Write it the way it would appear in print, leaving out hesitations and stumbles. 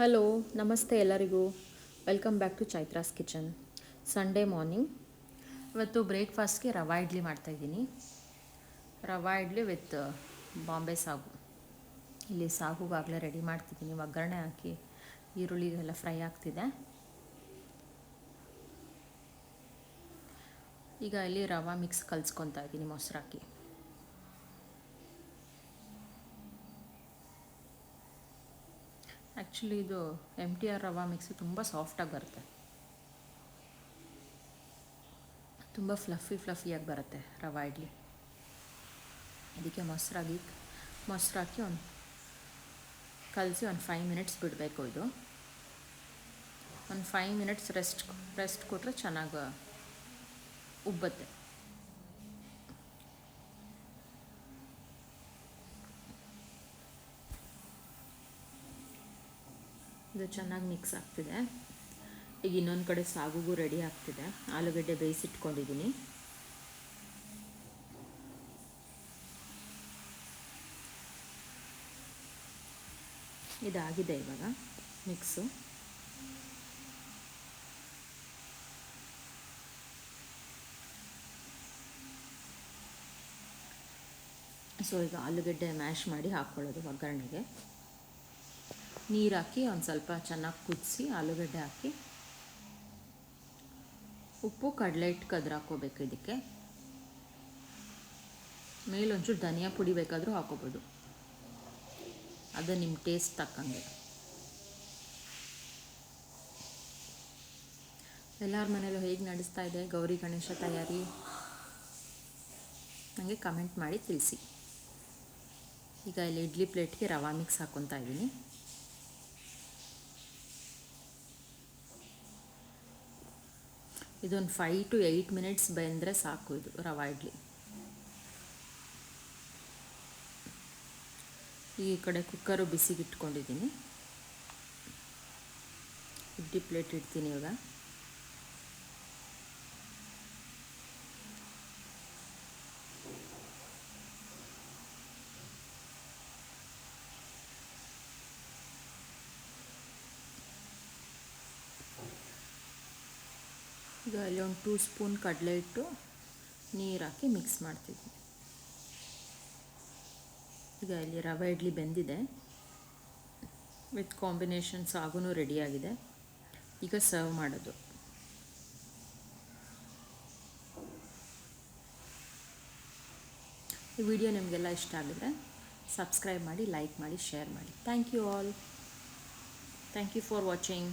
Hello, ನಮಸ್ತೆ ಎಲ್ಲರಿಗೂ. Welcome back to Chaitra's kitchen. Sunday morning. ಇವತ್ತು ಬ್ರೇಕ್ಫಾಸ್ಟ್ಗೆ ರವಾ ಇಡ್ಲಿ ಮಾಡ್ತಾಯಿದ್ದೀನಿ. ರವಾ ಇಡ್ಲಿ ವಿತ್ ಬಾಂಬೆ ಸಾಗು. ಇಲ್ಲಿ ಸಾಗುಗಾಗಲೇ ರೆಡಿ ಮಾಡ್ತಿದ್ದೀನಿ. ಒಗ್ಗರಣೆ ಹಾಕಿ ಈರುಳ್ಳಿ ಎಲ್ಲ ಫ್ರೈ ಆಗ್ತಿದೆ. ಈಗ ಇಲ್ಲಿ ರವಾ ಮಿಕ್ಸ್ ಕಲಿಸ್ಕೊತಾ ಇದ್ದೀನಿ ಮೊಸರು ಹಾಕಿ. ಆ್ಯಕ್ಚುಲಿ ಇದು MTR ರವಾ ಮಿಕ್ಸು ತುಂಬ ಸಾಫ್ಟಾಗಿ ಬರುತ್ತೆ, ತುಂಬ ಫ್ಲಫಿಯಾಗಿ ಬರುತ್ತೆ ರವಾ ಇಡ್ಲಿ. ಅದಕ್ಕೆ ಮೊಸರು ಹಾಕಿ ಕಲಸಿ ಒಂದು 5 ಮಿನಿಟ್ಸ್ ಬಿಡಬೇಕು. ಇದು ಒಂದು 5 ಮಿನಿಟ್ಸ್ ರೆಸ್ಟ್ ಕೊಟ್ಟರೆ ಚೆನ್ನಾಗಿ ಉಬ್ಬುತ್ತೆ. ಇದು ಚೆನ್ನಾಗಿ ಮಿಕ್ಸ್ ಆಗ್ತಿದೆ. ಈಗ ಇನ್ನೊಂದು ಕಡೆ ಸಾಗುಗೂ ರೆಡಿ ಆಗ್ತಿದೆ. ಆಲೂಗಡ್ಡೆ ಬೇಯಿಸಿಟ್ಕೊಂಡಿದ್ದೀನಿ. ಇದಾಗಿದೆ ಇವಾಗ ಮಿಕ್ಸು. ಸೊ ಈಗ ಆಲೂಗಡ್ಡೆ ಮ್ಯಾಶ್ ಮಾಡಿ ಹಾಕ್ಕೊಳ್ಳೋದು ಒಗ್ಗರಣೆಗೆ. ನೀರು ಹಾಕಿ ಒಂದು ಸ್ವಲ್ಪ ಚೆನ್ನಾಗಿ ಕುದಿಸಿ ಆಲೂಗಡ್ಡೆ ಹಾಕಿ ಉಪ್ಪು ಕಡಲೆ ಹಿಟ್ಟು ಕದ್ರ ಹಾಕ್ಕೋಬೇಕು. ಇದಕ್ಕೆ ಮೇಲೊಂಚೂರು ಧನಿಯಾ ಪುಡಿ ಬೇಕಾದರೂ ಹಾಕ್ಕೋಬೋದು, ಅದು ನಿಮ್ಮ ಟೇಸ್ಟ್ ತಕ್ಕಂಗೆ. ಎಲ್ಲರ ಮನೇಲೂ ಹೇಗೆ ನಡೆಸ್ತಾ ಇದೆ ಗೌರಿ ಗಣೇಶ ತಯಾರಿ ನನಗೆ ಕಮೆಂಟ್ ಮಾಡಿ ತಿಳಿಸಿ. ಈಗ ಇಲ್ಲಿ ಇಡ್ಲಿ ಪ್ಲೇಟ್ಗೆ ರವಾ ಮಿಕ್ಸ್ ಹಾಕ್ಕೊತಾ ಇದ್ದೀನಿ. ಇದೊಂದು 5 to 8 ಮಿನಿಟ್ಸ್ ಬೆಂದರೆ ಸಾಕು ಇದು ರವಾ ಇಡ್ಲಿ. ಈ ಕಡೆ ಕುಕ್ಕರು ಬಿಸಿಗೆ ಇಟ್ಕೊಂಡಿದ್ದೀನಿ. ಇಡ್ಲಿ ಪ್ಲೇಟ್ ಇಡ್ತೀನಿ ಇವಾಗ. ಈಗ ಅಲ್ಲಿ ಒಂದು 2 ಸ್ಪೂನ್ ಕಡಲೆ ಹಿಟ್ಟು ನೀರು ಹಾಕಿ ಮಿಕ್ಸ್ ಮಾಡ್ತಿದ್ದೀನಿ. ಈಗ ಇಲ್ಲಿ ರವೆ ಇಡ್ಲಿ ಬೆಂದಿದೆ, ವಿತ್ ಕಾಂಬಿನೇಷನ್ ಸಾಗೂ ರೆಡಿಯಾಗಿದೆ. ಈಗ ಸರ್ವ್ ಮಾಡೋದು. ಈ ವಿಡಿಯೋ ನಿಮಗೆಲ್ಲ ಇಷ್ಟ ಆಗಿದ್ರೆ ಸಬ್ಸ್ಕ್ರೈಬ್ ಮಾಡಿ, ಲೈಕ್ ಮಾಡಿ, ಶೇರ್ ಮಾಡಿ. Thank you all. Thank you for watching.